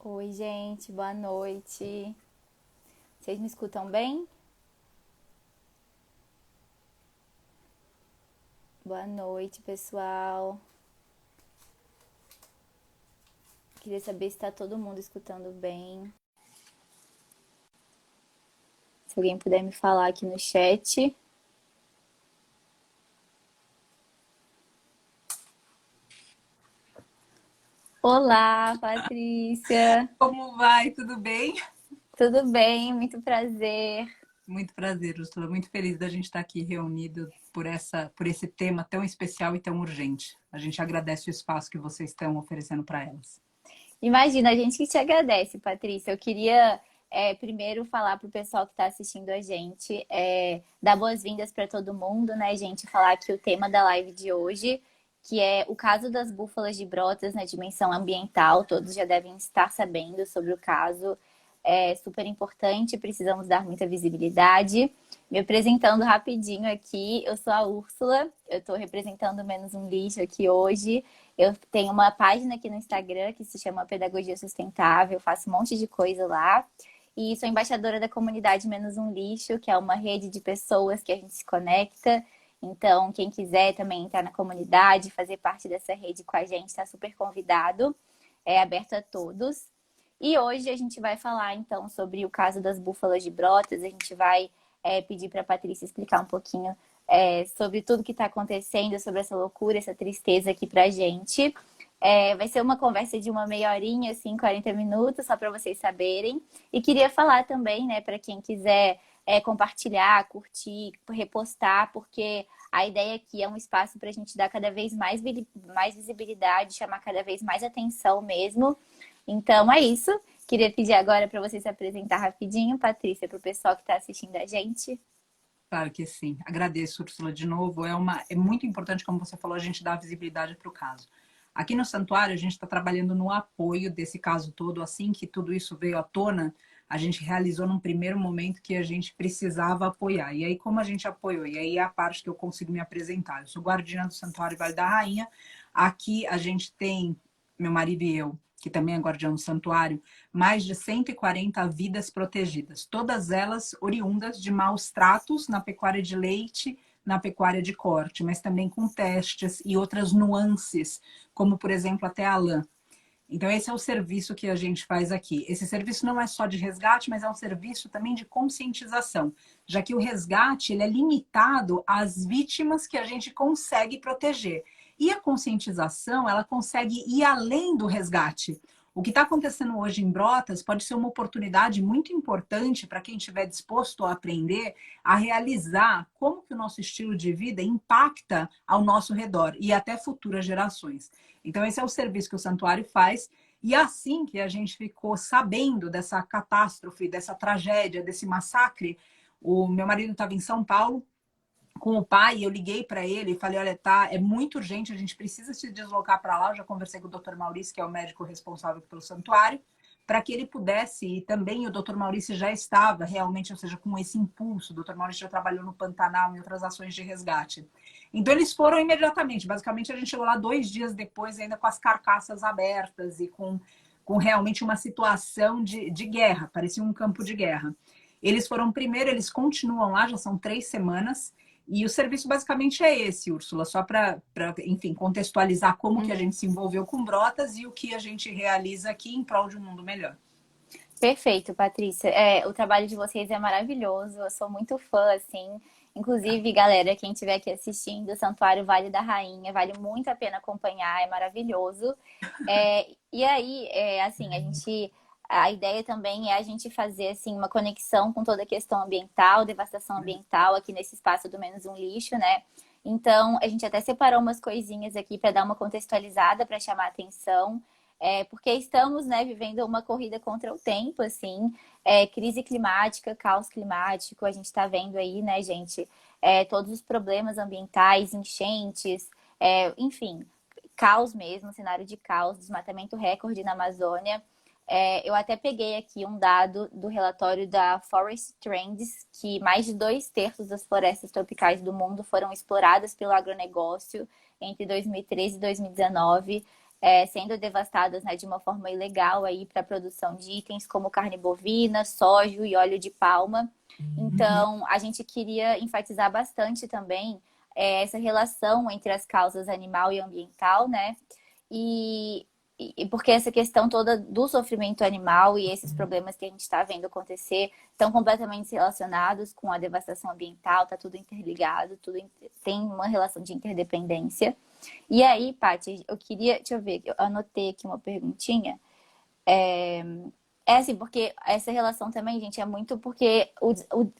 Oi, gente, boa noite. Vocês me escutam bem? Boa noite, pessoal. Queria saber se está todo mundo escutando bem. Se alguém puder me falar aqui no chat. Olá, Patrícia. Como vai? Tudo bem? Tudo bem? Muito prazer. Muito prazer, Úrsula. Muito feliz da gente estar aqui reunido por esse tema tão especial e tão urgente. A gente agradece o espaço que vocês estão oferecendo para elas. Imagina, a gente que te agradece, Patrícia. Eu queria primeiro falar para o pessoal que está assistindo a gente, dar boas-vindas para todo mundo, né, gente? Falar que o tema da live de hoje, que é o caso das búfalas de Brotas na dimensão ambiental, todos já devem estar sabendo sobre o caso. É super importante, precisamos dar muita visibilidade. Me apresentando rapidinho aqui, eu sou a Úrsula, eu estou representando Menos um Lixo aqui hoje. Eu tenho uma página aqui no Instagram que se chama Pedagogia Sustentável, faço um monte de coisa lá. E sou embaixadora da comunidade Menos um Lixo, que é uma rede de pessoas que a gente se conecta. Então, quem quiser também entrar na comunidade, fazer parte dessa rede com a gente, está super convidado. É aberto a todos. E hoje a gente vai falar, então, sobre o caso das búfalas de Brotas. A gente vai pedir para a Patrícia explicar um pouquinho sobre tudo que está acontecendo, sobre essa loucura, essa tristeza aqui para a gente. Vai ser uma conversa de uma meia horinha, assim, 40 minutos, só para vocês saberem. E queria falar também, né, para quem quiser compartilhar, curtir, repostar, porque a ideia aqui é um espaço para a gente dar cada vez mais visibilidade, chamar cada vez mais atenção mesmo. Então é isso. Queria pedir agora para você se apresentar rapidinho, Patrícia, para o pessoal que está assistindo a gente. Claro que sim. Agradeço, Úrsula, de novo. É muito importante, como você falou, a gente dar visibilidade para o caso. Aqui no Santuário, a gente está trabalhando no apoio desse caso todo. Assim que tudo isso veio à tona, a gente realizou num primeiro momento que a gente precisava apoiar. E aí, como a gente apoiou? E aí é a parte que eu consigo me apresentar. Eu sou guardiã do Santuário Vale da Rainha. Aqui a gente tem, meu marido e eu, que também é guardião do santuário, mais de 140 vidas protegidas, todas elas oriundas de maus tratos na pecuária de leite, na pecuária de corte, mas também com testes e outras nuances, como, por exemplo, até a lã. Então, esse é o serviço que a gente faz aqui. Esse serviço não é só de resgate, mas é um serviço também de conscientização, já que o resgate ele é limitado às vítimas que a gente consegue proteger. E a conscientização, ela consegue ir além do resgate. O que está acontecendo hoje em Brotas pode ser uma oportunidade muito importante para quem estiver disposto a aprender a realizar como que o nosso estilo de vida impacta ao nosso redor e até futuras gerações. Então, esse é o serviço que o santuário faz. E assim que a gente ficou sabendo dessa catástrofe, dessa tragédia, desse massacre, o meu marido estava em São Paulo com o pai, e eu liguei para ele e falei, olha, tá, é muito urgente, a gente precisa se deslocar para lá. Eu já conversei com o Dr. Maurício, que é o médico responsável pelo santuário, para que ele pudesse, e também o Dr. Maurício já estava realmente, ou seja, com esse impulso. O Dr. Maurício já trabalhou no Pantanal e outras ações de resgate. Então eles foram imediatamente, basicamente a gente chegou lá 2 dias depois, ainda com as carcaças abertas e com realmente uma situação de guerra, parecia um campo de guerra. Eles foram primeiro, eles continuam lá, já são 3 semanas, e o serviço basicamente é esse, Úrsula, só para, enfim, contextualizar como que a gente se envolveu com Brotas e o que a gente realiza aqui em prol de um mundo melhor. Perfeito, Patrícia. O trabalho de vocês é maravilhoso. Eu sou muito fã, assim. Inclusive, galera, quem estiver aqui assistindo, o Santuário Vale da Rainha, vale muito a pena acompanhar, é maravilhoso. E aí, assim, a ideia também é a gente fazer assim uma conexão com toda a questão ambiental, devastação ambiental aqui nesse espaço do Menos um Lixo, né? Então, a gente até separou umas coisinhas aqui para dar uma contextualizada, para chamar a atenção. Porque estamos, né, vivendo uma corrida contra o tempo, assim, crise climática, caos climático, a gente está vendo aí, né, gente, todos os problemas ambientais, enchentes, enfim, caos mesmo, cenário de caos, desmatamento recorde na Amazônia. Eu até peguei aqui um dado do relatório da Forest Trends, que mais de 2/3 das florestas tropicais do mundo foram exploradas pelo agronegócio entre 2013 e 2019. sendo devastadas, né, de uma forma ilegal aí para a produção de itens como carne bovina, soja e óleo de palma. Então, a gente queria enfatizar bastante também essa relação entre as causas animal e ambiental, né? E, e porque essa questão toda do sofrimento animal e esses problemas que a gente está vendo acontecer estão completamente relacionados com a devastação ambiental, tá tudo interligado, tem uma relação de interdependência. E aí, Paty, eu queria, deixa eu ver, eu anotei aqui uma perguntinha. É assim, porque essa relação também, gente, é muito porque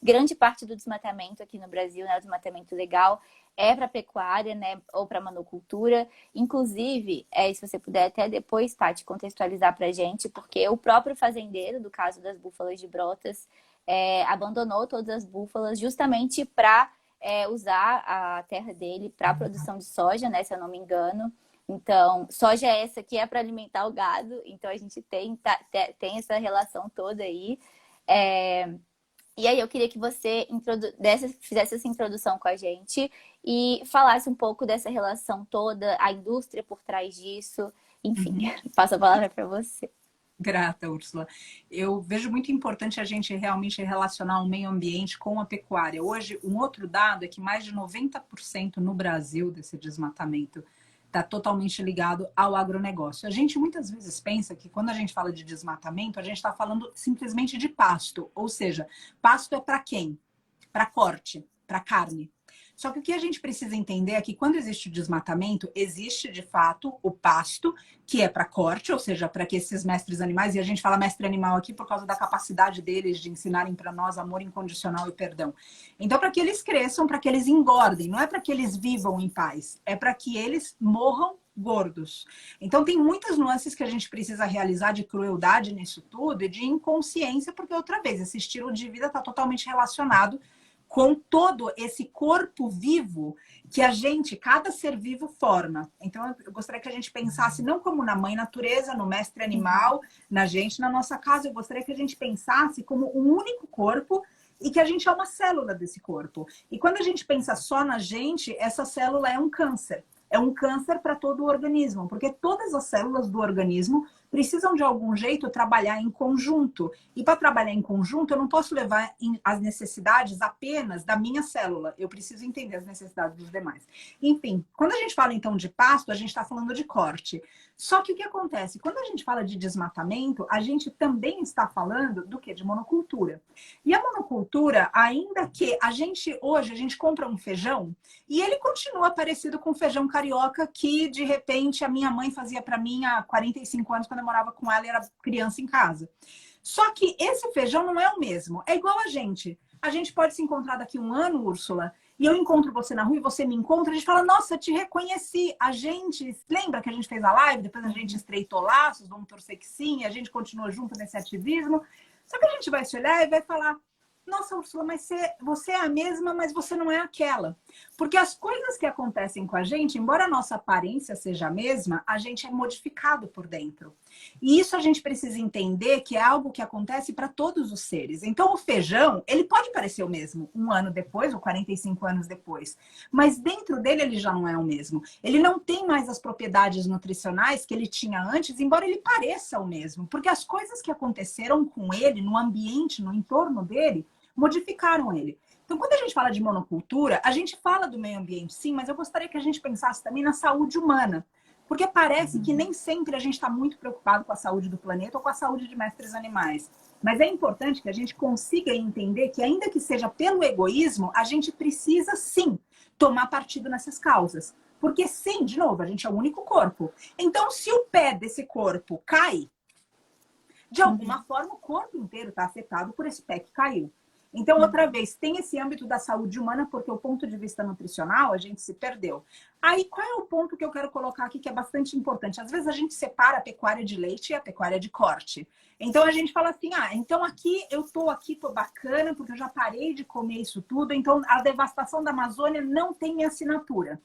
grande parte do desmatamento aqui no Brasil, né, o desmatamento legal, é para pecuária, né, ou para monocultura. Inclusive, se você puder até depois, Tati, contextualizar para a gente, porque o próprio fazendeiro, do caso das búfalas de Brotas, abandonou todas as búfalas justamente para usar a terra dele para a produção de soja, né, se eu não me engano. Então, soja essa que é para alimentar o gado, então a gente tem essa relação toda aí. E aí eu queria que você fizesse essa introdução com a gente e falasse um pouco dessa relação toda, a indústria por trás disso. Enfim, passo a palavra para você. Grata, Úrsula. Eu vejo muito importante a gente realmente relacionar o meio ambiente com a pecuária. Hoje, um outro dado é que mais de 90% no Brasil desse desmatamento está totalmente ligado ao agronegócio. A gente muitas vezes pensa que quando a gente fala de desmatamento, a gente está falando simplesmente de pasto. Ou seja, pasto é para quem? Para corte, para carne. Só que o que a gente precisa entender é que quando existe o desmatamento, existe de fato o pasto, que é para corte, ou seja, para que esses mestres animais, e a gente fala mestre animal aqui por causa da capacidade deles de ensinarem para nós amor incondicional e perdão. Então, para que eles cresçam, para que eles engordem, não é para que eles vivam em paz, é para que eles morram gordos. Então, tem muitas nuances que a gente precisa realizar de crueldade nisso tudo e de inconsciência, porque, outra vez, esse estilo de vida está totalmente relacionado com todo esse corpo vivo que a gente, cada ser vivo forma. Então, eu gostaria que a gente pensasse não como na mãe natureza, no mestre animal, na gente, na nossa casa. Eu gostaria que a gente pensasse como um único corpo e que a gente é uma célula desse corpo. E quando a gente pensa só na gente, essa célula é um câncer. É um câncer para todo o organismo, porque todas as células do organismo precisam de algum jeito trabalhar em conjunto. E para trabalhar em conjunto, eu não posso levar as necessidades apenas da minha célula. Eu preciso entender as necessidades dos demais. Enfim, quando a gente fala então de pasto, a gente está falando de corte. Só que o que acontece? Quando a gente fala de desmatamento, a gente também está falando do quê? De monocultura. E a monocultura, ainda que hoje a gente compra um feijão e ele continua parecido com o feijão carioca que de repente a minha mãe fazia para mim há 45 anos quando eu morava com ela e era criança em casa. Só que esse feijão não é o mesmo. É igual a gente. A gente pode se encontrar daqui um ano, Úrsula, e eu encontro você na rua e você me encontra, a gente fala, nossa, te reconheci. A gente, lembra que a gente fez a live, depois a gente estreitou laços, vamos torcer que sim, a gente continua junto nesse ativismo. Só que a gente vai se olhar e vai falar, nossa, Úrsula, mas você é a mesma, mas você não é aquela. Porque as coisas que acontecem com a gente, embora a nossa aparência seja a mesma, a gente é modificado por dentro. E isso a gente precisa entender que é algo que acontece para todos os seres. Então, o feijão, ele pode parecer o mesmo um ano depois ou 45 anos depois, mas dentro dele ele já não é o mesmo. Ele não tem mais as propriedades nutricionais que ele tinha antes, embora ele pareça o mesmo. Porque as coisas que aconteceram com ele, no ambiente, no entorno dele, modificaram ele. Então, quando a gente fala de monocultura, a gente fala do meio ambiente, sim, mas eu gostaria que a gente pensasse também na saúde humana. Porque parece que nem sempre a gente está muito preocupado com a saúde do planeta ou com a saúde de mestres animais. Mas é importante que a gente consiga entender que, ainda que seja pelo egoísmo, a gente precisa, sim, tomar partido nessas causas. Porque, sim, de novo, a gente é o único corpo. Então, se o pé desse corpo cai, de alguma forma o corpo inteiro está afetado por esse pé que caiu. Então, outra vez, tem esse âmbito da saúde humana, porque o ponto de vista nutricional, a gente se perdeu. Aí, qual é o ponto que eu quero colocar aqui que é bastante importante? Às vezes a gente separa a pecuária de leite e a pecuária de corte. Então, a gente fala assim, então aqui eu tô bacana, porque eu já parei de comer isso tudo, então a devastação da Amazônia não tem minha assinatura.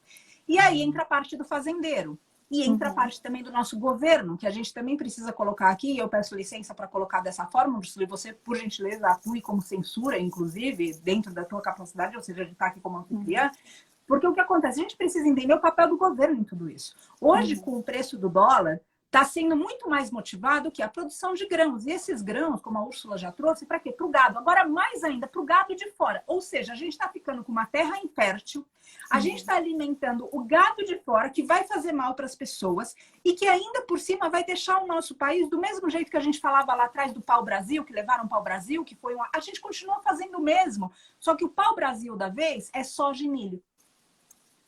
E aí entra a parte do fazendeiro. E entra a parte também do nosso governo, que a gente também precisa colocar aqui, e eu peço licença para colocar dessa forma, Ursula, e você, por gentileza, atue como censura, inclusive, dentro da tua capacidade, ou seja, de estar aqui como anfitriã, Porque o que acontece? A gente precisa entender o papel do governo em tudo isso. Hoje, com o preço do dólar, está sendo muito mais motivado que a produção de grãos. E esses grãos, como a Úrsula já trouxe, para quê? Para o gado. Agora, mais ainda, para o gado de fora. Ou seja, a gente está ficando com uma terra infértil, a gente está alimentando o gado de fora, que vai fazer mal para as pessoas e que ainda por cima vai deixar o nosso país do mesmo jeito que a gente falava lá atrás do pau-brasil, que levaram pau-brasil, que foi a gente continua fazendo o mesmo. Só que o pau-brasil da vez é soja e milho.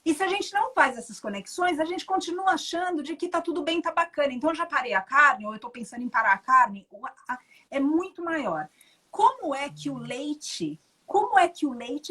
E se a gente não faz essas conexões, a gente continua achando de que tá tudo bem, tá bacana. Então, eu já parei a carne, ou eu tô pensando em parar a carne, é muito maior. Como é que o leite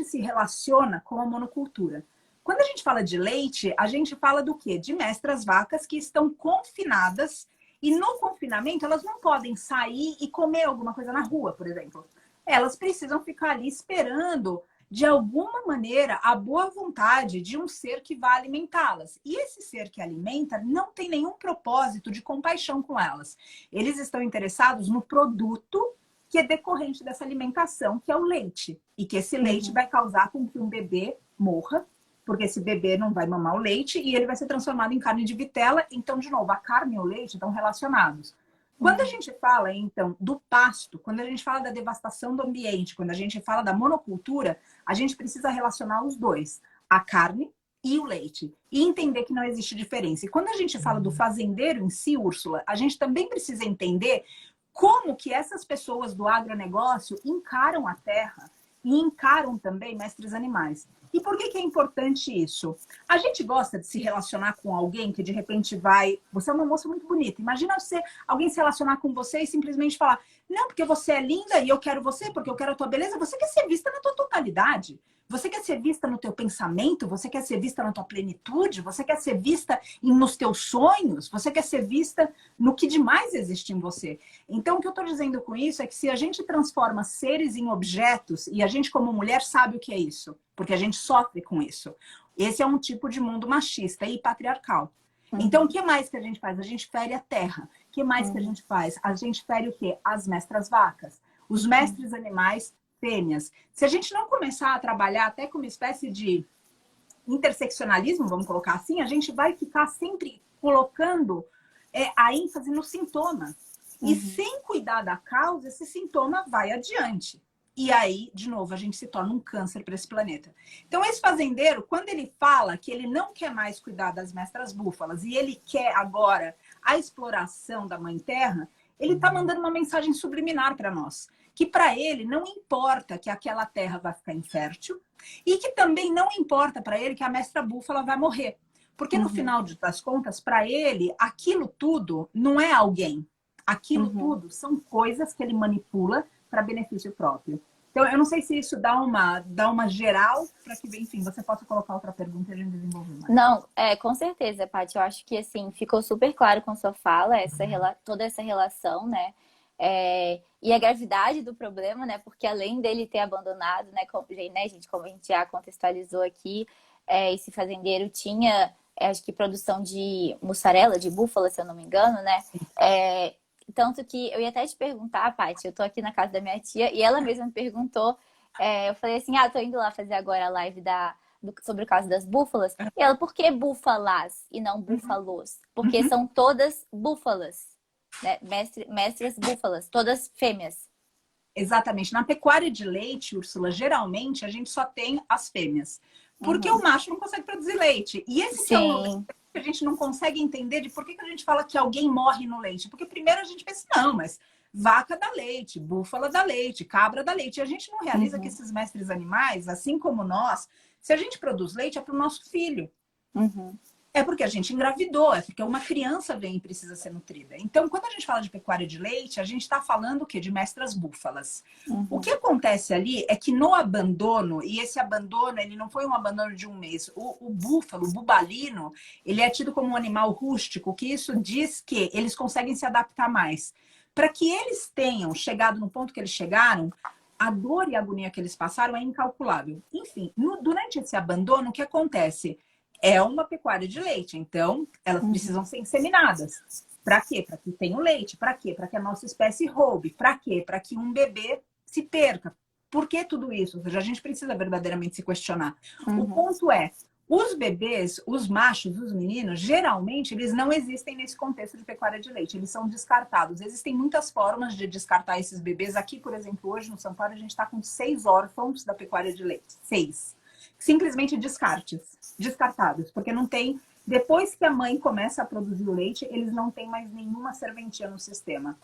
se relaciona com a monocultura? Quando a gente fala de leite, a gente fala do quê? De mestras vacas que estão confinadas e no confinamento elas não podem sair e comer alguma coisa na rua, por exemplo. Elas precisam ficar ali esperando de alguma maneira, a boa vontade de um ser que vai alimentá-las. E esse ser que alimenta não tem nenhum propósito de compaixão com elas. Eles estão interessados no produto que é decorrente dessa alimentação, que é o leite. E que esse leite vai causar com que um bebê morra, porque esse bebê não vai mamar o leite e ele vai ser transformado em carne de vitela. Então, de novo, a carne e o leite estão relacionados. Quando a gente fala, então, do pasto, quando a gente fala da devastação do ambiente, quando a gente fala da monocultura, a gente precisa relacionar os dois, a carne e o leite, e entender que não existe diferença. E quando a gente fala do fazendeiro em si, Úrsula, a gente também precisa entender como que essas pessoas do agronegócio encaram a terra e encaram também mestres animais. E por que é importante isso? A gente gosta de se relacionar com alguém que de repente vai... Você é uma moça muito bonita. Imagina alguém se relacionar com você e simplesmente falar: não, porque você é linda e eu quero você, porque eu quero a tua beleza. Você quer ser vista na tua totalidade. Você quer ser vista no teu pensamento, você quer ser vista na tua plenitude, você quer ser vista nos teus sonhos, você quer ser vista no que de mais existe em você. Então, o que eu estou dizendo com isso é que se a gente transforma seres em objetos, e a gente como mulher sabe o que é isso, porque a gente sofre com isso. Esse é um tipo de mundo machista e patriarcal. Então, o que mais que a gente faz? A gente fere a terra. O que mais que a gente faz? A gente fere o quê? As mestras vacas. Os mestres animais fêmeas. Se a gente não começar a trabalhar até com uma espécie de interseccionalismo, vamos colocar assim, a gente vai ficar sempre colocando a ênfase no sintoma. E sem cuidar da causa, esse sintoma vai adiante. E aí, de novo, a gente se torna um câncer para esse planeta. Então, esse fazendeiro, quando ele fala que ele não quer mais cuidar das mestras búfalas e ele quer agora a exploração da mãe terra, ele está mandando uma mensagem subliminar para nós. Que para ele não importa que aquela terra vai ficar infértil e que também não importa para ele que a mestra búfala vai morrer. Porque no final das contas, para ele, aquilo tudo não é alguém. Aquilo tudo são coisas que ele manipula para benefício próprio. Então, eu não sei se isso dá uma geral para que, enfim, você possa colocar outra pergunta e a gente desenvolver mais. Não, com certeza, Paty. Eu acho que, assim, ficou super claro com a sua fala, toda essa relação, né? E a gravidade do problema, né? Porque além dele ter abandonado, né, gente, como a gente já contextualizou aqui, esse fazendeiro tinha, acho que produção de mussarela, de búfala, se eu não me engano, né? Tanto que eu ia até te perguntar, Paty, eu tô aqui na casa da minha tia e ela mesma me perguntou, eu falei assim, tô indo lá fazer agora a live sobre o caso das búfalas. E ela, por que búfalas e não búfalos? Porque são todas búfalas, né? Mestras búfalas, todas fêmeas. Exatamente. Na pecuária de leite, Úrsula, geralmente a gente só tem as fêmeas. Porque o macho não consegue produzir leite. E esse que é o que a gente não consegue entender de por que a gente fala que alguém morre no leite. Porque primeiro a gente pensa, não, mas vaca dá leite, búfala dá leite, cabra dá leite. E a gente não realiza que esses mestres animais, assim como nós, se a gente produz leite é para o nosso filho. É porque a gente engravidou, é porque uma criança vem e precisa ser nutrida. Então, quando a gente fala de pecuária de leite, a gente está falando o quê? De mestras búfalas. O que acontece ali é que no abandono, e esse abandono, ele não foi um abandono de um mês, o búfalo, o bubalino, ele é tido como um animal rústico, que isso diz que eles conseguem se adaptar mais. Para que eles tenham chegado no ponto que eles chegaram, a dor e a agonia que eles passaram é incalculável. Enfim, durante esse abandono, o que acontece? É uma pecuária de leite, então elas precisam ser inseminadas. Para quê? Para que tenha o leite. Para quê? Para que a nossa espécie roube. Para quê? Para que um bebê se perca. Por que tudo isso? Ou seja, a gente precisa verdadeiramente se questionar. O ponto é, Os bebês, os machos, os meninos, geralmente eles não existem nesse contexto de pecuária de leite, eles são descartados. Existem muitas formas de descartar esses bebês. Aqui, por exemplo, hoje no São Paulo, a gente está com 6 órfãos da pecuária de leite. 6. Simplesmente descartados, porque não tem. Depois que a mãe começa a produzir o leite, eles não têm mais nenhuma serventia no sistema.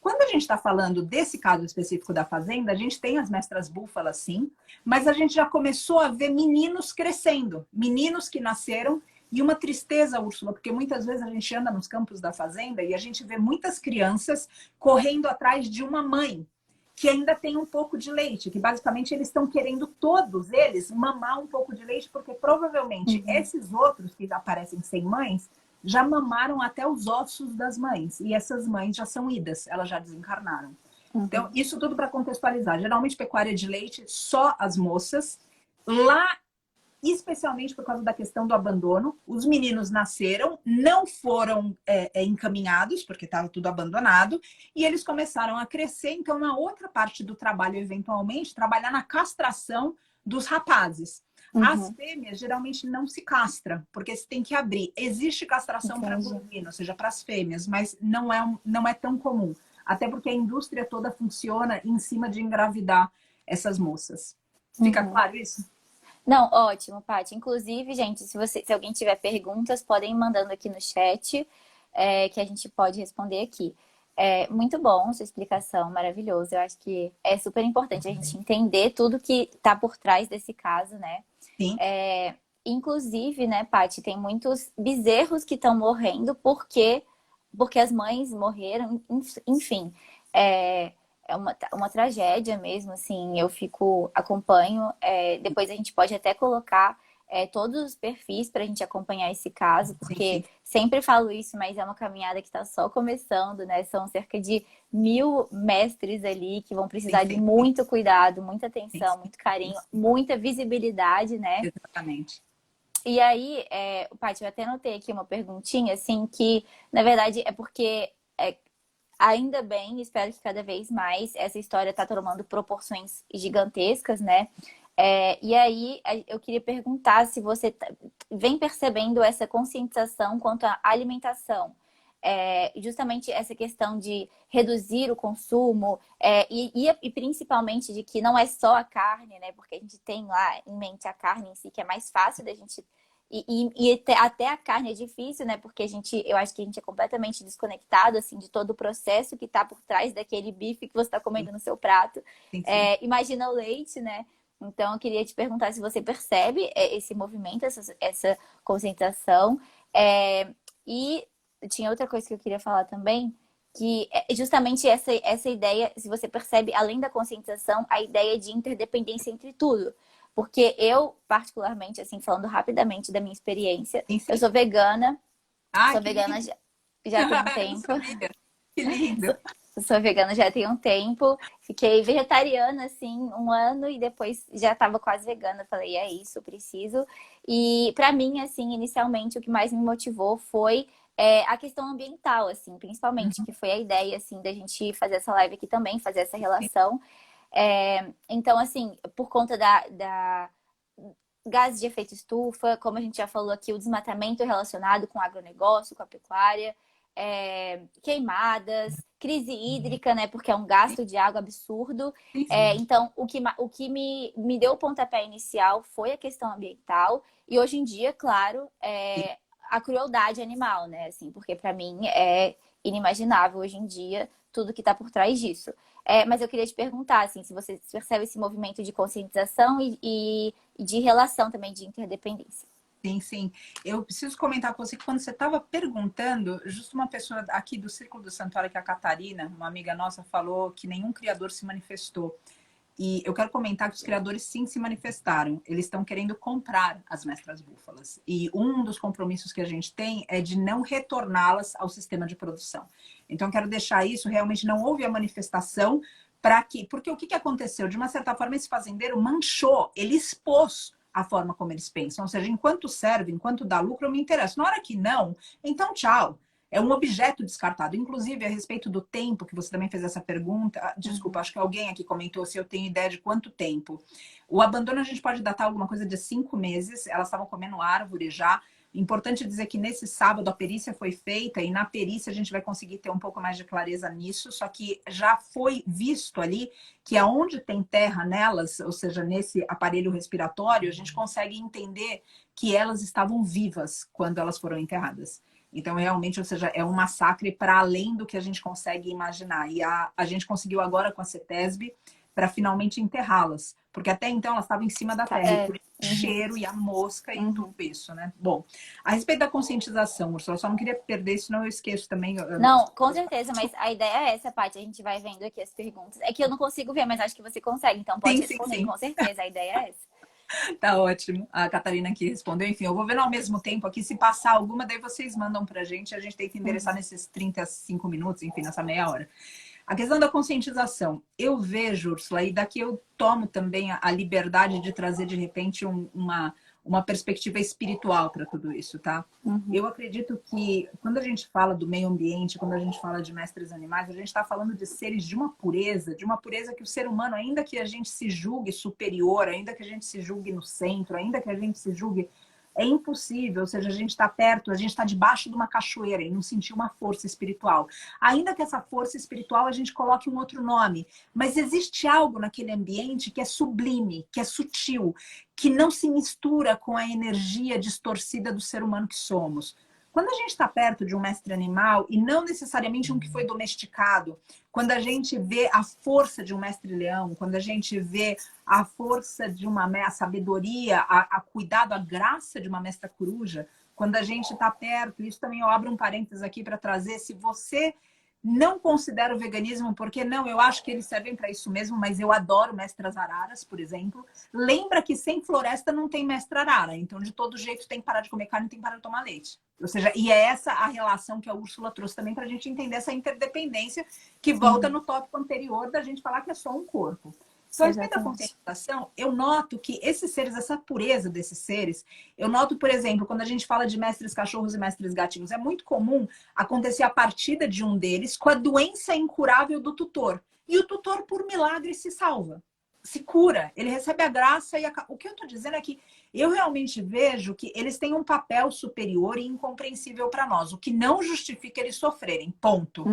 Quando a gente está falando desse caso específico da fazenda, a gente tem as mestras búfalas, sim, mas a gente já começou a ver meninos crescendo, meninos que nasceram, e uma tristeza, Úrsula, porque muitas vezes a gente anda nos campos da fazenda e a gente vê muitas crianças correndo atrás de uma mãe que ainda tem um pouco de leite, que basicamente eles estão querendo, todos eles, mamar um pouco de leite, porque provavelmente esses outros que aparecem sem mães já mamaram até os ossos das mães. E essas mães já são idas, elas já desencarnaram. Então, isso tudo para contextualizar. Geralmente, pecuária de leite, só as moças. Lá, especialmente por causa da questão do abandono, os meninos nasceram, não foram encaminhados, porque estava tudo abandonado, e eles começaram a crescer. Então, na outra parte do trabalho, eventualmente, trabalhar na castração dos rapazes. As fêmeas geralmente não se castra, porque você tem que abrir. Existe castração para bovino, ou seja, para as fêmeas, mas não é tão comum. Até porque a indústria toda funciona em cima de engravidar essas moças. Fica claro isso? Não, ótimo, Paty. Inclusive, gente, se alguém tiver perguntas, podem ir mandando aqui no chat, que a gente pode responder aqui. Muito bom sua explicação, maravilhoso. Eu acho que é super importante a gente entender tudo que está por trás desse caso, né? Sim. Inclusive, né, Paty, tem muitos bezerros que estão morrendo porque as mães morreram, enfim. É uma tragédia mesmo, assim, acompanho. Depois a gente pode até colocar todos os perfis para a gente acompanhar esse caso, porque sempre falo isso, mas é uma caminhada que está só começando, né? São cerca de 1000 mestres ali que vão precisar de muito cuidado, muita atenção, muito carinho, muita visibilidade, né? Exatamente. E aí, Paty, eu até anotei aqui uma perguntinha, assim, que na verdade é porque ainda bem, espero que cada vez mais essa história está tomando proporções gigantescas, né? E aí eu queria perguntar se você vem percebendo essa conscientização quanto à alimentação. Justamente essa questão de reduzir o consumo e principalmente de que não é só a carne, né? Porque a gente tem lá em mente a carne em si, que é mais fácil da gente. Até a carne é difícil, né? Porque eu acho que a gente é completamente desconectado, assim, de todo o processo que está por trás daquele bife que você está comendo no seu prato. Imagina o leite, né? Então, eu queria te perguntar se você percebe esse movimento, essa conscientização. E tinha outra coisa que eu queria falar também, que é justamente essa ideia, se você percebe, além da conscientização, a ideia de interdependência entre tudo. Porque eu, particularmente, assim, falando rapidamente da minha experiência, eu sou vegana. Sou vegana já tem um tempo. Que lindo! Eu sou vegana já tem um tempo. Fiquei vegetariana, assim, 1 ano e depois já estava quase vegana. Falei, é isso, eu preciso. E para mim, assim, inicialmente, o que mais me motivou foi a questão ambiental, assim, principalmente, que foi a ideia, assim, da gente fazer essa live aqui também, fazer essa relação. Então, assim, por conta da gases de efeito estufa, como a gente já falou aqui, o desmatamento relacionado com o agronegócio, com a pecuária, queimadas, crise hídrica, né? Porque é um gasto de água absurdo. Então, o que me deu o pontapé inicial foi a questão ambiental. E hoje em dia, claro, a crueldade animal, né? Assim, porque para mim é inimaginável hoje em dia tudo que está por trás disso. Mas eu queria te perguntar, assim, se você percebe esse movimento de conscientização e de relação também de interdependência. Sim, sim. Eu preciso comentar com você que quando você estava perguntando, justo uma pessoa aqui do Círculo do Santuário, que é a Catarina, uma amiga nossa, falou que nenhum criador se manifestou. E eu quero comentar que os criadores sim se manifestaram. Eles estão querendo comprar as mestras búfalas. E um dos compromissos que a gente tem é de não retorná-las ao sistema de produção. Então, eu quero deixar isso, realmente não houve a manifestação para que... Porque o que aconteceu? De uma certa forma, esse fazendeiro manchou, ele expôs a forma como eles pensam. Ou seja, enquanto serve, enquanto dá lucro, eu me interesso. Na hora que não, então tchau. é um objeto descartado. Inclusive, a respeito do tempo, que você também fez essa pergunta, desculpa, acho que alguém aqui comentou se eu tenho ideia de quanto tempo. O abandono a gente pode datar alguma coisa de 5 meses, elas estavam comendo árvore já. Importante dizer que nesse sábado a perícia foi feita e na perícia a gente vai conseguir ter um pouco mais de clareza nisso, só que já foi visto ali que aonde tem terra nelas, ou seja, nesse aparelho respiratório, a gente consegue entender que elas estavam vivas quando elas foram enterradas. Então, realmente, ou seja, é um massacre para além do que a gente consegue imaginar. E a gente conseguiu agora com a CETESB para finalmente enterrá-las. Porque até então elas estavam em cima da terra. Por o cheiro e a mosca e tudo isso, né? Bom, a respeito da conscientização, Úrsula, eu só não queria perder, senão eu esqueço também. Não, com certeza, mas a ideia é essa, Paty. A gente vai vendo aqui as perguntas. É que eu não consigo ver, mas acho que você consegue, então pode responder, sim. com certeza. A ideia é essa. Tá ótimo. A Catarina aqui respondeu. Enfim, eu vou vendo ao mesmo tempo aqui. Se passar alguma, daí vocês mandam pra gente. A gente tem que endereçar nesses 35 minutos, enfim, nessa meia hora. A questão da conscientização. Eu vejo, Úrsula, e daqui eu tomo também a liberdade de trazer, de repente, uma perspectiva espiritual para tudo isso, tá? Eu acredito que quando a gente fala do meio ambiente, quando a gente fala de mestres animais, a gente está falando de seres de uma pureza que o ser humano, ainda que a gente se julgue superior, ainda que a gente se julgue no centro, ainda que a gente se julgue, é impossível, ou seja, a gente está perto, a gente está debaixo de uma cachoeira e não sentir uma força espiritual. Ainda que essa força espiritual a gente coloque um outro nome, mas existe algo naquele ambiente que é sublime, que é sutil, que não se mistura com a energia distorcida do ser humano que somos. Quando a gente está perto de um mestre animal, e não necessariamente um que foi domesticado, quando a gente vê a força de um mestre leão, quando a gente vê a força de a sabedoria, a cuidado, a graça de uma mestra coruja, quando a gente está perto, isso também eu abro um parênteses aqui para trazer, se você não considero o veganismo, porque não, eu acho que eles servem para isso mesmo, mas eu adoro mestras araras, por exemplo. Lembra que sem floresta não tem mestra arara, então de todo jeito tem que parar de comer carne, tem que parar de tomar leite. Ou seja, e é essa a relação que a Úrsula trouxe também para a gente entender essa interdependência que volta no tópico anterior da gente falar que é só um corpo. Então, a respeito da conscientização, eu noto que esses seres, essa pureza desses seres, eu noto, por exemplo, quando a gente fala de mestres cachorros e mestres gatinhos, é muito comum acontecer a partida de um deles com a doença incurável do tutor. E o tutor, por milagre, se salva, se cura, ele recebe a graça e o que eu estou dizendo é que eu realmente vejo que eles têm um papel superior e incompreensível para nós, o que não justifica eles sofrerem, ponto.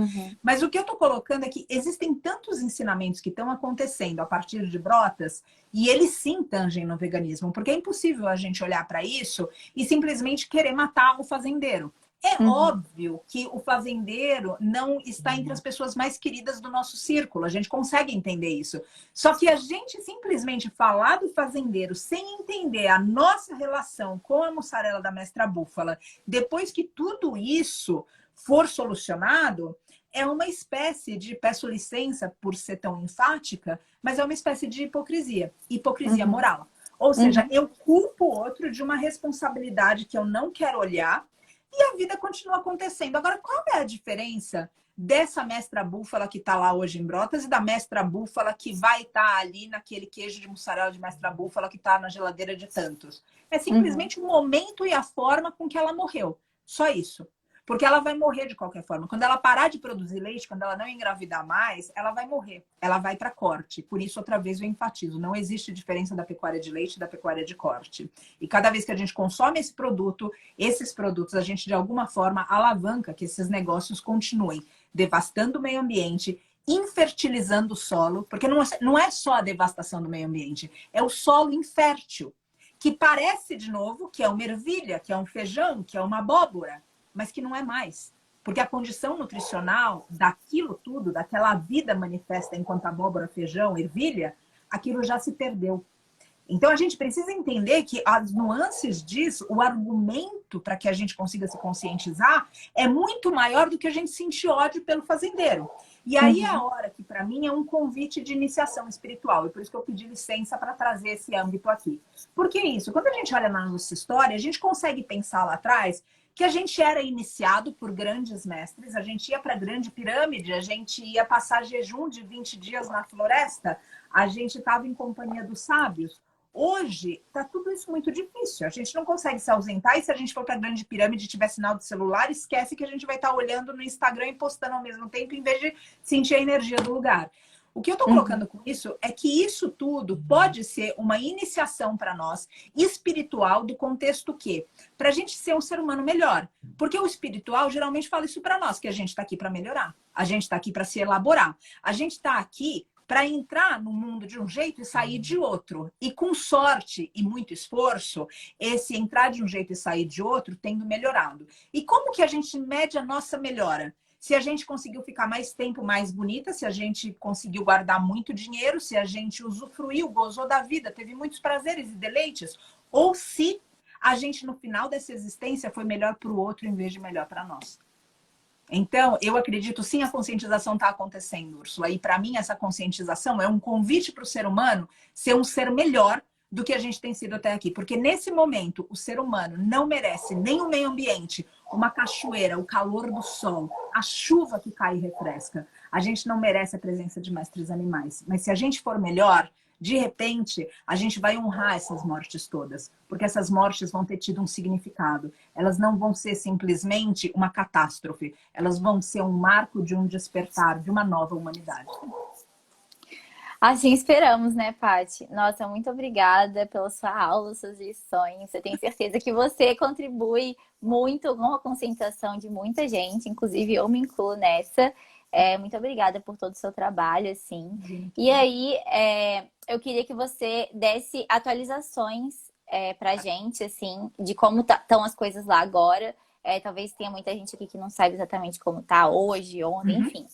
Mas o que eu estou colocando é que existem tantos ensinamentos que estão acontecendo a partir de brotas e eles sim tangem no veganismo, porque é impossível a gente olhar para isso e simplesmente querer matar o fazendeiro. É óbvio que o fazendeiro não está entre as pessoas mais queridas do nosso círculo. A gente consegue entender isso. Só que a gente simplesmente falar do fazendeiro sem entender a nossa relação com a mussarela da Mestra Búfala, depois que tudo isso for solucionado, é uma espécie de, peço licença por ser tão enfática, mas é uma espécie de hipocrisia. Hipocrisia moral. Ou seja, eu culpo o outro de uma responsabilidade que eu não quero olhar, e a vida continua acontecendo. Agora, qual é a diferença dessa mestra búfala que está lá hoje em Brotas e da mestra búfala que vai estar ali naquele queijo de mussarela de mestra búfala que está na geladeira de tantos? É simplesmente o momento e a forma com que ela morreu. Só isso. Porque ela vai morrer de qualquer forma. Quando ela parar de produzir leite, quando ela não engravidar mais, ela vai morrer. Ela vai para corte. Por isso, outra vez, eu enfatizo. Não existe diferença da pecuária de leite e da pecuária de corte. E cada vez que a gente consome esse produto, esses produtos, a gente, de alguma forma, alavanca que esses negócios continuem devastando o meio ambiente, infertilizando o solo. Porque não é só a devastação do meio ambiente. É o solo infértil. Que parece, de novo, que é uma ervilha, que é um feijão, que é uma abóbora, mas que não é mais. Porque a condição nutricional daquilo tudo, daquela vida manifesta enquanto abóbora, feijão, ervilha, aquilo já se perdeu. Então a gente precisa entender que as nuances disso, o argumento para que a gente consiga se conscientizar é muito maior do que a gente sentir ódio pelo fazendeiro. E aí é a hora que para mim é um convite de iniciação espiritual. E por isso que eu pedi licença para trazer esse âmbito aqui. Por que isso? Quando a gente olha na nossa história, a gente consegue pensar lá atrás que a gente era iniciado por grandes mestres, a gente ia para a grande pirâmide, a gente ia passar jejum de 20 dias na floresta, a gente estava em companhia dos sábios. Hoje, está tudo isso muito difícil. A gente não consegue se ausentar e se a gente for para a grande pirâmide e tiver sinal de celular, esquece que a gente vai estar olhando no Instagram e postando ao mesmo tempo, em vez de sentir a energia do lugar. O que eu estou colocando com isso é que isso tudo pode ser uma iniciação para nós, espiritual, do contexto que? Para a gente ser um ser humano melhor. Porque o espiritual geralmente fala isso para nós, que a gente está aqui para melhorar. A gente está aqui para se elaborar. A gente está aqui para entrar no mundo de um jeito e sair de outro. E com sorte e muito esforço, esse entrar de um jeito e sair de outro tendo melhorado. E como que a gente mede a nossa melhora? Se a gente conseguiu ficar mais tempo mais bonita, se a gente conseguiu guardar muito dinheiro, se a gente usufruiu, gozou da vida, teve muitos prazeres e deleites, ou se a gente no final dessa existência foi melhor para o outro em vez de melhor para nós. Então, eu acredito sim, a conscientização está acontecendo, Úrsula. E para mim, essa conscientização é um convite para o ser humano ser um ser melhor do que a gente tem sido até aqui. Porque nesse momento, o ser humano não merece nem o meio ambiente, uma cachoeira, o calor do sol, a chuva que cai e refresca. A gente não merece a presença de mestres animais. Mas se a gente for melhor, de repente, a gente vai honrar essas mortes todas, porque essas mortes vão ter tido um significado. Elas não vão ser simplesmente uma catástrofe, elas vão ser um marco de um despertar, de uma nova humanidade. Assim esperamos, né, Paty? Nossa, muito obrigada pela sua aula, suas lições. Eu tenho certeza que você contribui muito com a conscientização de muita gente, inclusive eu me incluo nessa. Muito obrigada por todo o seu trabalho, assim. E aí, eu queria que você desse atualizações pra gente, assim, de como estão as coisas lá agora. Talvez tenha muita gente aqui que não sabe exatamente como tá hoje, ontem, enfim.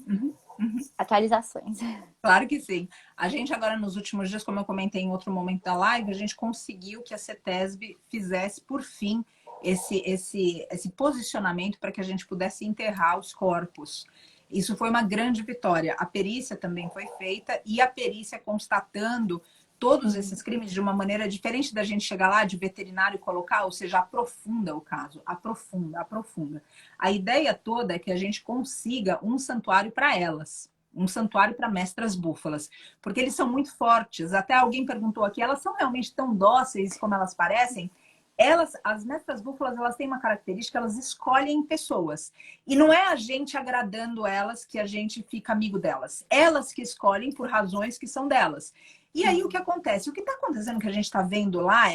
Atualizações. Claro que sim. A gente agora, nos últimos dias, como eu comentei em outro momento da live, a gente conseguiu que a CETESB fizesse, por fim, esse posicionamento para que a gente pudesse enterrar os corpos. Isso foi uma grande vitória. A perícia também foi feita e a perícia constatando todos esses crimes de uma maneira diferente da gente chegar lá de veterinário e colocar, ou seja, aprofunda o caso, aprofunda. A ideia toda é que a gente consiga um santuário para elas, um santuário para mestras búfalas, porque eles são muito fortes. Até alguém perguntou aqui, elas são realmente tão dóceis como elas parecem? As mestras búfalas, elas têm uma característica, elas escolhem pessoas. E não é a gente agradando elas que a gente fica amigo delas. Elas que escolhem por razões que são delas. E aí o que acontece? O que está acontecendo que a gente está vendo lá,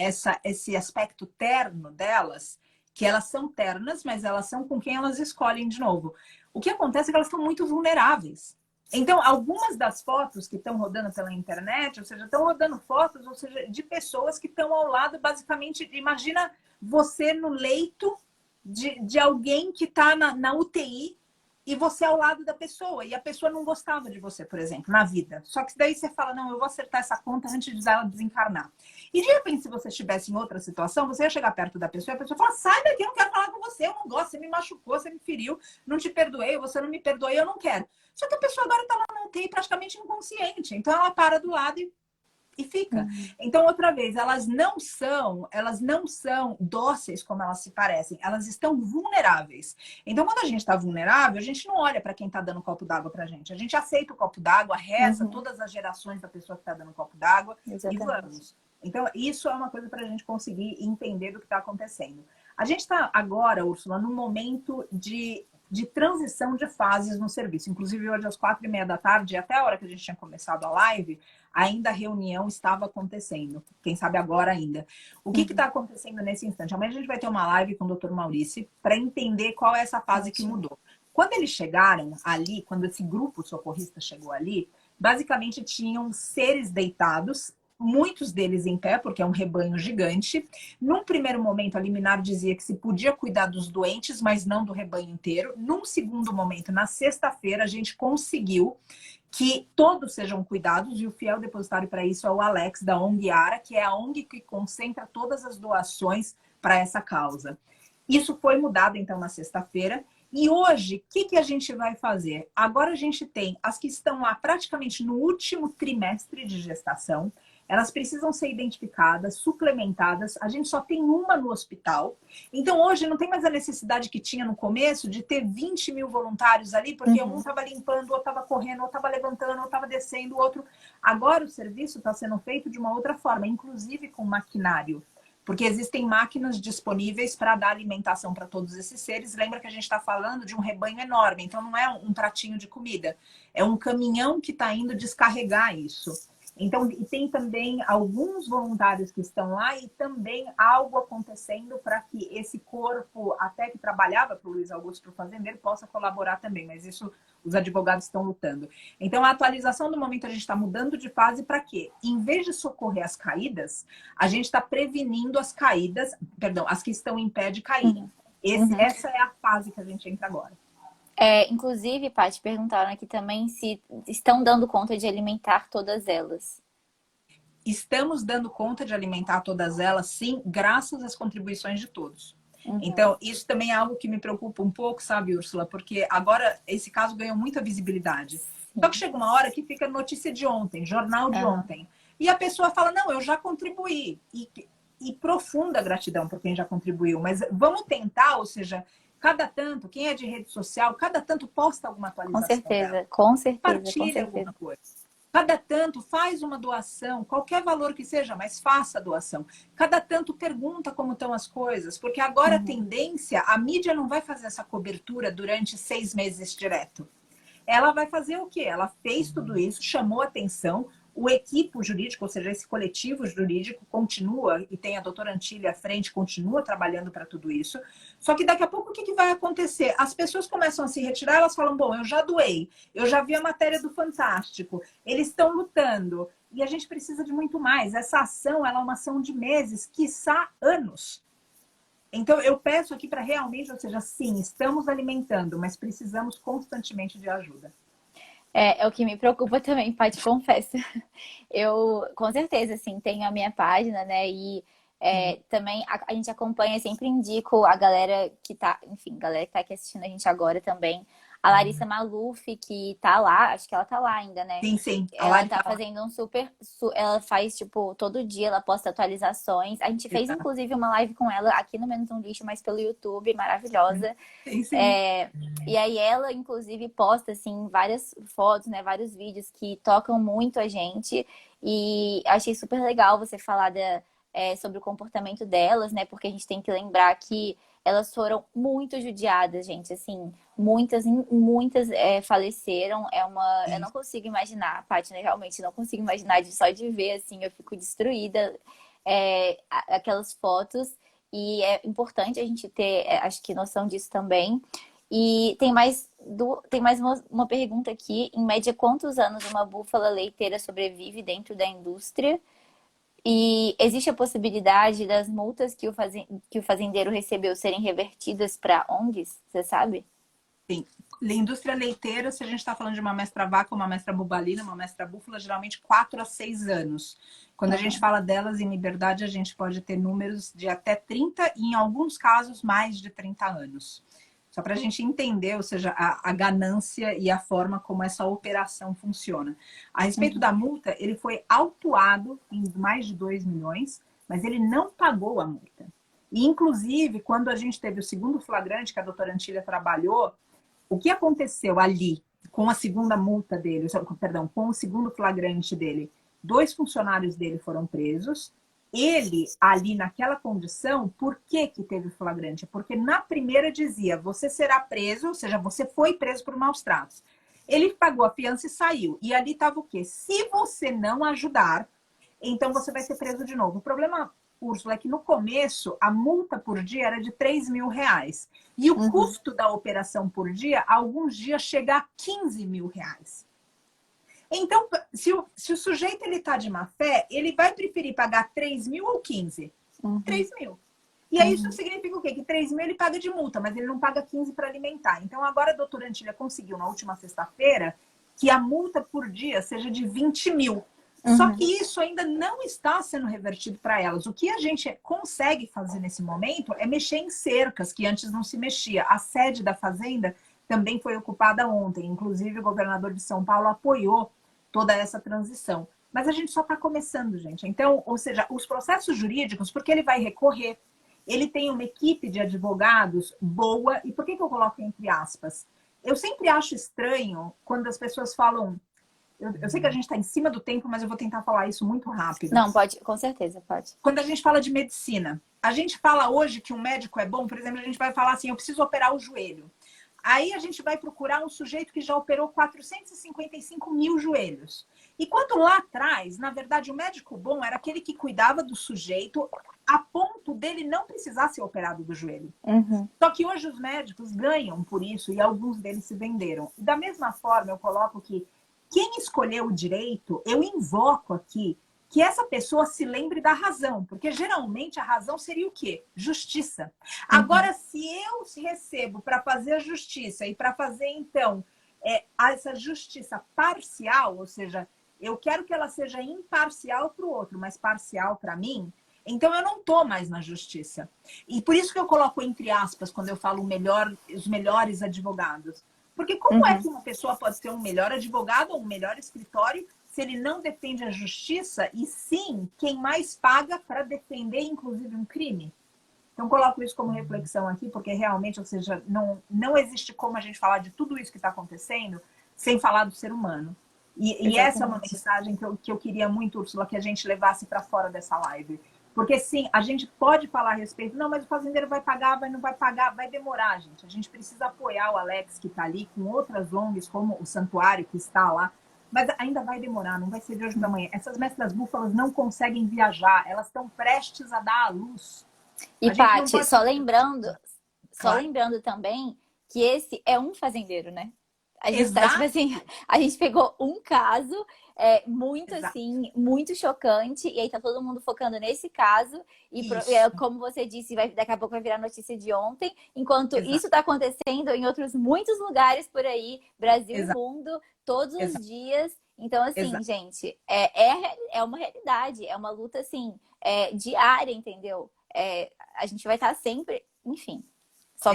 esse aspecto terno delas, que elas são ternas, mas elas são com quem elas escolhem de novo. O que acontece é que elas estão muito vulneráveis. Então, algumas das fotos que estão rodando pela internet, ou seja, estão rodando fotos, ou seja, de pessoas que estão ao lado, basicamente, imagina você no leito de alguém que está na UTI e você ao lado da pessoa, e a pessoa não gostava de você, por exemplo, na vida. Só que daí você fala, não, eu vou acertar essa conta antes de ela desencarnar. E de repente, se você estivesse em outra situação, você ia chegar perto da pessoa e a pessoa fala, sai daqui, eu não quero falar com você, eu não gosto, você me machucou, você me feriu, não te perdoei, você não me perdoou, eu não quero. Só que a pessoa agora está lá na UTI praticamente inconsciente, então ela para do lado e fica. Então, outra vez, elas não são dóceis como elas se parecem, elas estão vulneráveis. Então, quando a gente está vulnerável, a gente não olha para quem está dando copo d'água para a gente aceita o copo d'água, reza todas as gerações da pessoa que está dando copo d'água e vamos. Então, isso é uma coisa para a gente conseguir entender do que está acontecendo. A gente está agora, Úrsula, num momento de transição de fases no serviço. Inclusive, hoje às 4h30 da tarde, até a hora que a gente tinha começado a live, ainda a reunião estava acontecendo. Quem sabe agora ainda. O que está acontecendo nesse instante? Amanhã a gente vai ter uma live com o Dr. Maurício para entender qual é essa fase que mudou. Quando eles chegaram ali, quando esse grupo socorrista chegou ali, basicamente tinham seres deitados, muitos deles em pé, porque é um rebanho gigante. Num primeiro momento, a liminar dizia que se podia cuidar dos doentes, mas não do rebanho inteiro. Num segundo momento, na sexta-feira, a gente conseguiu que todos sejam cuidados, e o fiel depositário para isso é o Alex, da ONG Ara, que é a ONG que concentra todas as doações para essa causa. Isso foi mudado, então, na sexta-feira. E hoje, o que a gente vai fazer? Agora a gente tem as que estão lá praticamente no último trimestre de gestação. elas precisam ser identificadas, suplementadas. A gente só tem uma no hospital. Então, hoje, não tem mais a necessidade que tinha no começo de ter 20 mil voluntários ali, porque um estava limpando, outro estava correndo, outro estava levantando, outro estava descendo, o outro... Agora, o serviço está sendo feito de uma outra forma, inclusive com maquinário. Porque existem máquinas disponíveis para dar alimentação para todos esses seres. Lembra que a gente está falando de um rebanho enorme, então não é um pratinho de comida. É um caminhão que está indo descarregar isso. Então, e tem também alguns voluntários que estão lá e também algo acontecendo para que esse corpo, até que trabalhava para o Luiz Augusto, para o fazendeiro, possa colaborar também. Mas isso os advogados estão lutando. Então, a atualização do momento, a gente está mudando de fase para quê? Em vez de socorrer as caídas, a gente está prevenindo as caídas, perdão, as que estão em pé de caírem. Essa é a fase que a gente entra agora. Inclusive, Paty, perguntaram aqui também se estão dando conta de alimentar todas elas. Estamos dando conta de alimentar todas elas, sim, graças às contribuições de todos. Então, isso também é algo que me preocupa um pouco, sabe, Úrsula? Porque agora esse caso ganhou muita visibilidade. Sim. Só que chega uma hora que fica notícia de ontem, jornal de ontem. E a pessoa fala, não, eu já contribuí. E profunda gratidão por quem já contribuiu. Mas vamos tentar, ou seja... Cada tanto, quem é de rede social, cada tanto posta alguma atualização. Com certeza, dela. com certeza. Partilha alguma coisa. Cada tanto faz uma doação, qualquer valor que seja, mas faça a doação. Cada tanto pergunta como estão as coisas, porque agora a tendência, a mídia não vai fazer essa cobertura durante 6 meses direto. Ela vai fazer o quê? Ela fez tudo isso, chamou atenção, o equipo jurídico, ou seja, esse coletivo jurídico continua, e tem a doutora Antília à frente, continua trabalhando para tudo isso. Só que daqui a pouco o que vai acontecer? As pessoas começam a se retirar, elas falam, bom, eu já doei, eu já vi a matéria do Fantástico, eles estão lutando, e a gente precisa de muito mais. Essa ação, ela é uma ação de meses, quiçá anos. Então, eu peço aqui para realmente, ou seja, sim, estamos alimentando, mas precisamos constantemente de ajuda. É o que me preocupa também, Paty, confesso. Eu, com certeza, assim, tenho a minha página, né? E também a gente acompanha, sempre indico a galera que tá, enfim, galera que tá aqui assistindo a gente agora também. A Larissa Maluf, que tá lá, acho que ela tá lá ainda, né? Sim, sim. Ela tá fazendo um super... Ela faz, tipo, todo dia ela posta atualizações. A gente fez, inclusive, uma live com ela aqui no Menos um Lixo, mas pelo YouTube, maravilhosa. Sim, sim. E aí ela, inclusive, posta, assim, várias fotos, né? Vários vídeos que tocam muito a gente. E achei super legal você falar sobre o comportamento delas, né? Porque a gente tem que lembrar que elas foram muito judiadas, gente, assim, muitas faleceram, eu não consigo imaginar, Paty, né, realmente não consigo imaginar, só de ver, assim, eu fico destruída, aquelas fotos, e é importante a gente ter, acho que noção disso também. E tem mais uma pergunta aqui, em média, quantos anos uma búfala leiteira sobrevive dentro da indústria? E existe a possibilidade das multas que o fazendeiro recebeu serem revertidas para ONGs? Você sabe? Sim. Indústria leiteira, se a gente está falando de uma mestra vaca, uma mestra bubalina, uma mestra búfala, geralmente 4 a 6 anos. Quando a gente fala delas em liberdade, a gente pode ter números de até 30 e, em alguns casos, mais de 30 anos. Só para a gente entender, ou seja, a ganância e a forma como essa operação funciona. A respeito da multa, ele foi autuado em mais de 2 milhões, mas ele não pagou a multa. E, inclusive, quando a gente teve o segundo flagrante que a doutora Antília trabalhou, o que aconteceu ali com a segunda multa dele, perdão, com o segundo flagrante dele? 2 funcionários dele foram presos. Ele, ali naquela condição, por que teve flagrante? Porque na primeira dizia, você será preso, ou seja, você foi preso por maus tratos. Ele pagou a fiança e saiu. E ali estava o quê? Se você não ajudar, então você vai ser preso de novo. O problema, Úrsula, é que no começo, a multa por dia era de 3 mil reais. E o custo da operação por dia, alguns dias, chega a 15 mil reais. Então, se o sujeito está de má fé, ele vai preferir pagar 3 mil ou 15? 3 mil. E aí isso significa o quê? Que 3 mil ele paga de multa, mas ele não paga 15 para alimentar. Então, agora a doutora Antília conseguiu, na última sexta-feira, que a multa por dia seja de 20 mil. Só que isso ainda não está sendo revertido para elas. O que a gente consegue fazer nesse momento é mexer em cercas, que antes não se mexia. A sede da fazenda também foi ocupada ontem. Inclusive, o governador de São Paulo apoiou toda essa transição. Mas a gente só está começando, gente. Então, ou seja, os processos jurídicos, porque ele vai recorrer, ele tem uma equipe de advogados boa. E por que eu coloco entre aspas? Eu sempre acho estranho quando as pessoas falam... Eu sei que a gente está em cima do tempo, mas eu vou tentar falar isso muito rápido. Não, pode, com certeza, pode. Quando a gente fala de medicina, a gente fala hoje que um médico é bom, por exemplo, a gente vai falar assim, eu preciso operar o joelho. Aí a gente vai procurar um sujeito que já operou 455 mil joelhos. E quando lá atrás, na verdade, o médico bom era aquele que cuidava do sujeito a ponto dele não precisar ser operado do joelho. Uhum. Só que hoje os médicos ganham por isso e alguns deles se venderam. Da mesma forma, eu coloco que quem escolheu o direito, eu invoco aqui que essa pessoa se lembre da razão, porque geralmente a razão seria o quê? Justiça. Agora, se eu recebo para fazer a justiça e para fazer, então, essa justiça parcial, ou seja, eu quero que ela seja imparcial para o outro, mas parcial para mim, então eu não estou mais na justiça. E por isso que eu coloco entre aspas, quando eu falo os melhores advogados. Porque como é que uma pessoa pode ser um melhor advogado ou um melhor escritório se ele não defende a justiça e sim quem mais paga para defender, inclusive, um crime? Então, coloco isso como reflexão aqui, porque realmente, ou seja, não existe como a gente falar de tudo isso que está acontecendo sem falar do ser humano. E essa é uma mensagem que eu queria muito, Úrsula, que a gente levasse para fora dessa live. Porque, sim, a gente pode falar a respeito, não, mas o fazendeiro vai pagar, não vai pagar, vai demorar, gente. A gente precisa apoiar o Alex, que está ali, com outras ONGs, como o Santuário, que está lá. Mas ainda vai demorar, não vai ser de hoje para amanhã. Essas mestras búfalas não conseguem viajar, elas estão prestes a dar à luz. E, Paty, pode... só lembrando também que esse é um fazendeiro, né? A gente tá, tipo assim, a gente pegou um caso muito assim, muito chocante, e aí tá todo mundo focando nesse caso, e como você disse, daqui a pouco vai virar notícia de ontem, enquanto isso tá acontecendo em outros muitos lugares por aí, Brasil e mundo, todos os dias. Então, assim, gente, é uma realidade, é uma luta, assim, diária, entendeu? A gente vai estar sempre, enfim... Só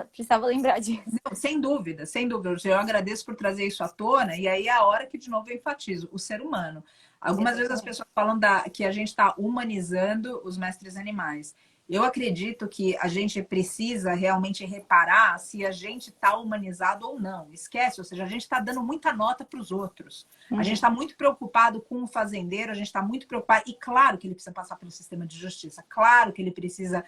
precisava lembrar disso. Não, sem dúvida, sem dúvida. Eu agradeço por trazer isso à tona, e aí é a hora que, de novo, eu enfatizo, o ser humano. Algumas vezes as pessoas falam que a gente está humanizando os mestres animais. Eu acredito que a gente precisa realmente reparar se a gente está humanizado ou não. Esquece, ou seja, a gente está dando muita nota para os outros. A gente está muito preocupado com o fazendeiro, a gente está muito preocupado. E claro que ele precisa passar pelo sistema de justiça. Claro que ele precisa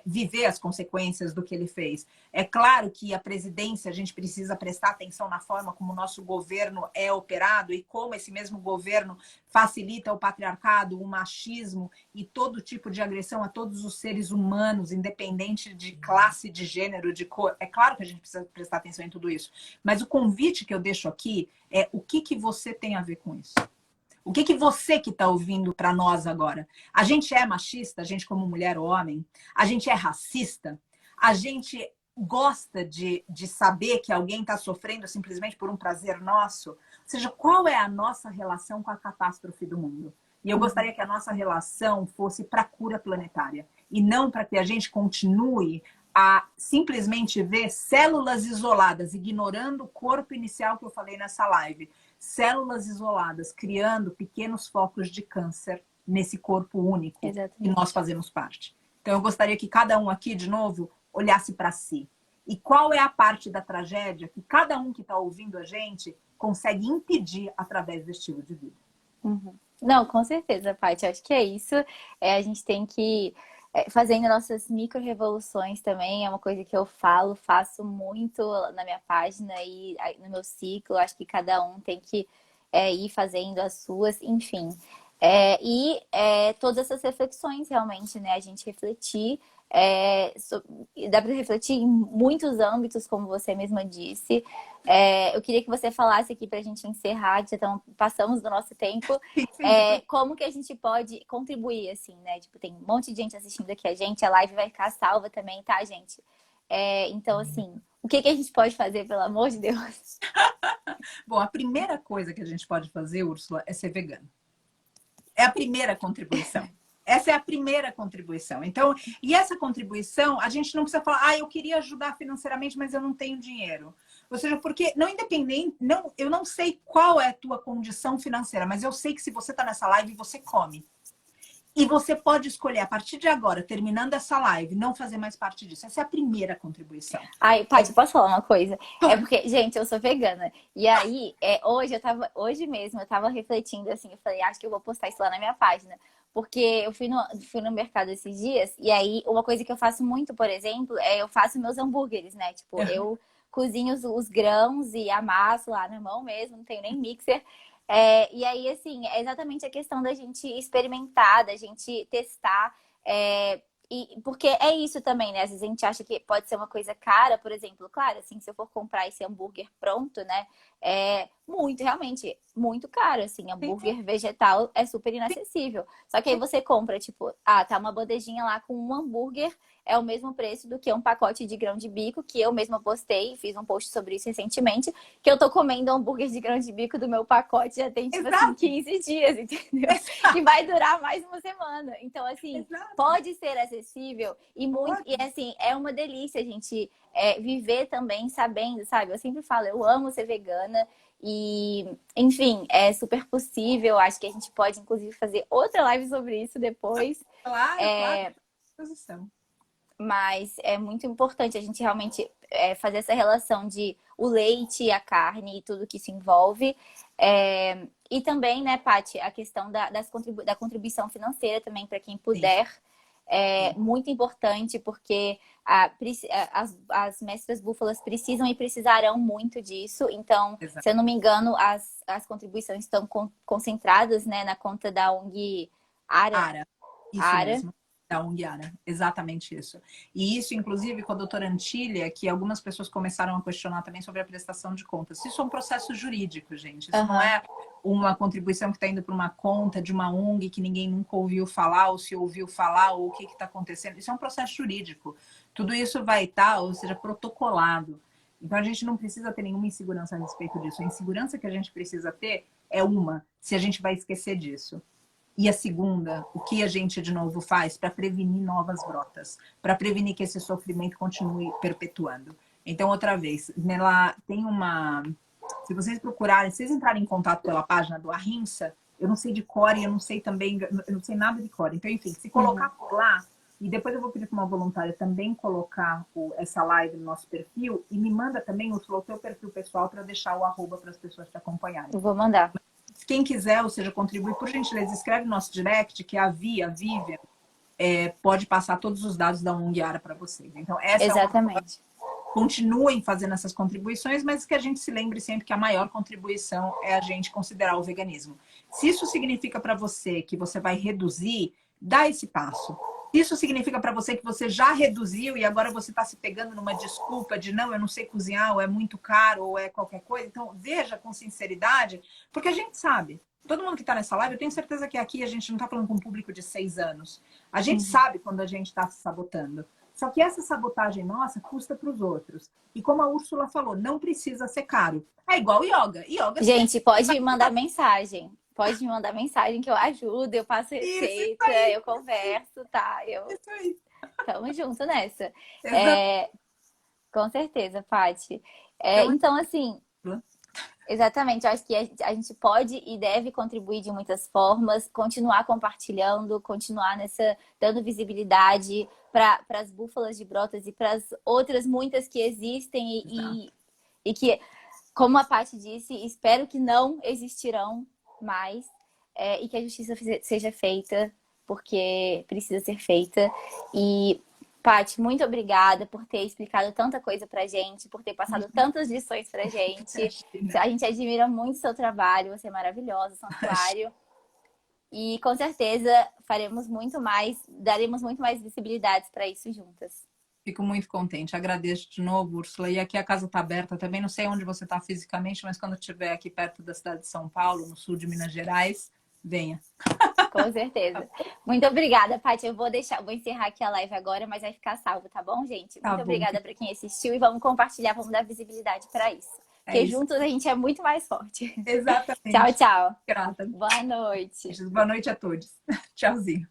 viver as consequências do que ele fez. É claro que a presidência, a gente precisa prestar atenção na forma como o nosso governo é operado e como esse mesmo governo facilita o patriarcado, o machismo e todo tipo de agressão a todos os seres humanos, independente de classe, de gênero, de cor. É claro que a gente precisa prestar atenção em tudo isso. Mas o convite que eu deixo aqui é o que você tem a ver com isso? O que você que está ouvindo para nós agora? A gente é machista, a gente como mulher ou homem? A gente é racista? A gente gosta de saber que alguém está sofrendo simplesmente por um prazer nosso? Ou seja, qual é a nossa relação com a catástrofe do mundo? E eu gostaria que a nossa relação fosse para a cura planetária. E não para que a gente continue a simplesmente ver células isoladas, ignorando o corpo inicial que eu falei nessa live. Células isoladas, criando pequenos focos de câncer nesse corpo único. Exatamente. E nós fazemos parte. Então, eu gostaria que cada um aqui, de novo, olhasse para si. E qual é a parte da tragédia que cada um que está ouvindo a gente consegue impedir através do estilo de vida? Não, com certeza, Paty. Acho que é isso. A gente tem que fazendo nossas micro-revoluções também. É uma coisa que eu faço muito na minha página e no meu ciclo. Acho que cada um tem que ir fazendo as suas, enfim. Todas essas reflexões, realmente, né? A gente refletir. Dá para refletir em muitos âmbitos, como você mesma disse. Eu queria que você falasse aqui para a gente encerrar, já passamos do nosso tempo, como que a gente pode contribuir, assim, né? Tipo, tem um monte de gente assistindo aqui a gente, a live vai ficar salva também, tá, gente? Então, assim, o que a gente pode fazer, pelo amor de Deus? Bom, a primeira coisa que a gente pode fazer, Úrsula, é ser vegano. É a primeira contribuição. Essa é a primeira contribuição. Então, e essa contribuição, a gente não precisa falar, eu queria ajudar financeiramente, mas eu não tenho dinheiro. Ou seja, porque não independente, não, eu não sei qual é a tua condição financeira, mas eu sei que se você está nessa live, você come. E você pode escolher, a partir de agora, terminando essa live, não fazer mais parte disso. Essa é a primeira contribuição. Ai, Paty, posso falar uma coisa? É porque, gente, eu sou vegana. E aí, hoje mesmo, eu tava refletindo assim, eu falei, acho que eu vou postar isso lá na minha página. Porque eu fui no mercado esses dias, e aí uma coisa que eu faço muito, por exemplo, é eu faço meus hambúrgueres, né? Tipo, eu cozinho os grãos e amasso lá na mão mesmo, não tenho nem mixer. E aí, assim, é exatamente a questão da gente experimentar, da gente testar. Porque é isso também, né? Às vezes a gente acha que pode ser uma coisa cara, por exemplo. Claro, assim, se eu for comprar esse hambúrguer pronto, né? É muito, realmente, muito caro, assim. Hambúrguer vegetal é super inacessível. Só que aí você compra, tipo, tá uma bandejinha lá com um hambúrguer, é o mesmo preço do que um pacote de grão de bico, que eu mesma postei, fiz um post sobre isso recentemente, que eu tô comendo hambúrguer de grão de bico do meu pacote já tem, tipo assim, 15 dias, entendeu? Que vai durar mais uma semana. Então, assim, pode ser acessível e muito, e assim, é uma delícia a gente viver também sabendo, sabe? Eu sempre falo, eu amo ser vegana e, enfim, é super possível. Acho que a gente pode, inclusive, fazer outra live sobre isso depois. Claro. Posição. Mas é muito importante a gente realmente fazer essa relação de o leite, a carne e tudo que se envolve. E também, né, Paty, a questão da contribuição financeira também para quem puder. Sim. É muito importante porque as mestras búfalas precisam e precisarão muito disso. Então, se eu não me engano, as contribuições estão concentradas, né, na conta da ONG Ara. Isso Ara. mesmo. Da ONG Ara. Exatamente isso. E isso, inclusive, com a doutora Antília, que algumas pessoas começaram a questionar também sobre a prestação de contas. Isso é um processo jurídico, gente. Isso não é uma contribuição que está indo para uma conta de uma ONG que ninguém nunca ouviu falar, ou se ouviu falar, ou o que está acontecendo. Isso é um processo jurídico. Tudo isso vai estar, ou seja, protocolado. Então, a gente não precisa ter nenhuma insegurança a respeito disso. A insegurança que a gente precisa ter é se a gente vai esquecer disso. E a segunda, o que a gente de novo faz para prevenir novas brotas, para prevenir que esse sofrimento continue perpetuando. Então, outra vez, nela tem uma... Se vocês procurarem, se vocês entrarem em contato pela página do Ahimsa, eu não sei de cor e eu não sei também, eu não sei nada de cor. Então, enfim, se colocar por lá, e depois eu vou pedir para uma voluntária também colocar essa live no nosso perfil, e me manda também o teu perfil pessoal para deixar o arroba para as pessoas te acompanharem. Eu vou mandar. Quem quiser, ou seja, contribuir, por gentileza, escreve no nosso direct, que a Vivian, pode passar todos os dados da ONG Ara para vocês. Então, Exatamente. Continuem fazendo essas contribuições, mas que a gente se lembre sempre que a maior contribuição é a gente considerar o veganismo. Se isso significa para você que você vai reduzir, dá esse passo. Se isso significa para você que você já reduziu e agora você está se pegando numa desculpa de não, eu não sei cozinhar, ou é muito caro, ou é qualquer coisa, então veja com sinceridade, porque a gente sabe. Todo mundo que está nessa live, eu tenho certeza que aqui a gente não está falando com um público de 6 anos. A gente sabe quando a gente está se sabotando. Só que essa sabotagem nossa custa para os outros. E como a Úrsula falou, não precisa ser caro. É igual yoga. Gente, pode me mandar mensagem. Pode me mandar mensagem que eu ajudo, eu passo receita, eu converso, tá? Isso aí. Tamo junto nessa. Exato. Com certeza, Paty. Então, assim, exatamente, eu acho que a gente pode e deve contribuir de muitas formas, continuar compartilhando, continuar dando visibilidade para as búfalas de brotas e para as outras muitas que existem e que, como a Paty disse, espero que não existirão mais e que a justiça seja feita, porque precisa ser feita. E, Paty, muito obranta por ter explicado tanta coisa pra gente, por ter passado tantas lições pra gente. A gente admira muito o seu trabalho, você é maravilhosa, santuário. E com certeza faremos muito mais, daremos muito mais visibilidades para isso juntas. Fico muito contente. Agradeço de novo, Úrsula. E aqui a casa está aberta também. Não sei onde você está fisicamente, mas quando estiver aqui perto da cidade de São Paulo, no sul de Minas Gerais, venha. Com certeza. Muito obrigada, Paty. Eu vou encerrar aqui a live agora, mas vai ficar salvo, tá bom, gente? Muito obrigada para quem assistiu e vamos compartilhar, vamos dar visibilidade para isso. Porque juntos a gente é muito mais forte. Exatamente. Tchau, tchau. Grata. Boa noite. Boa noite a todos. Tchauzinho.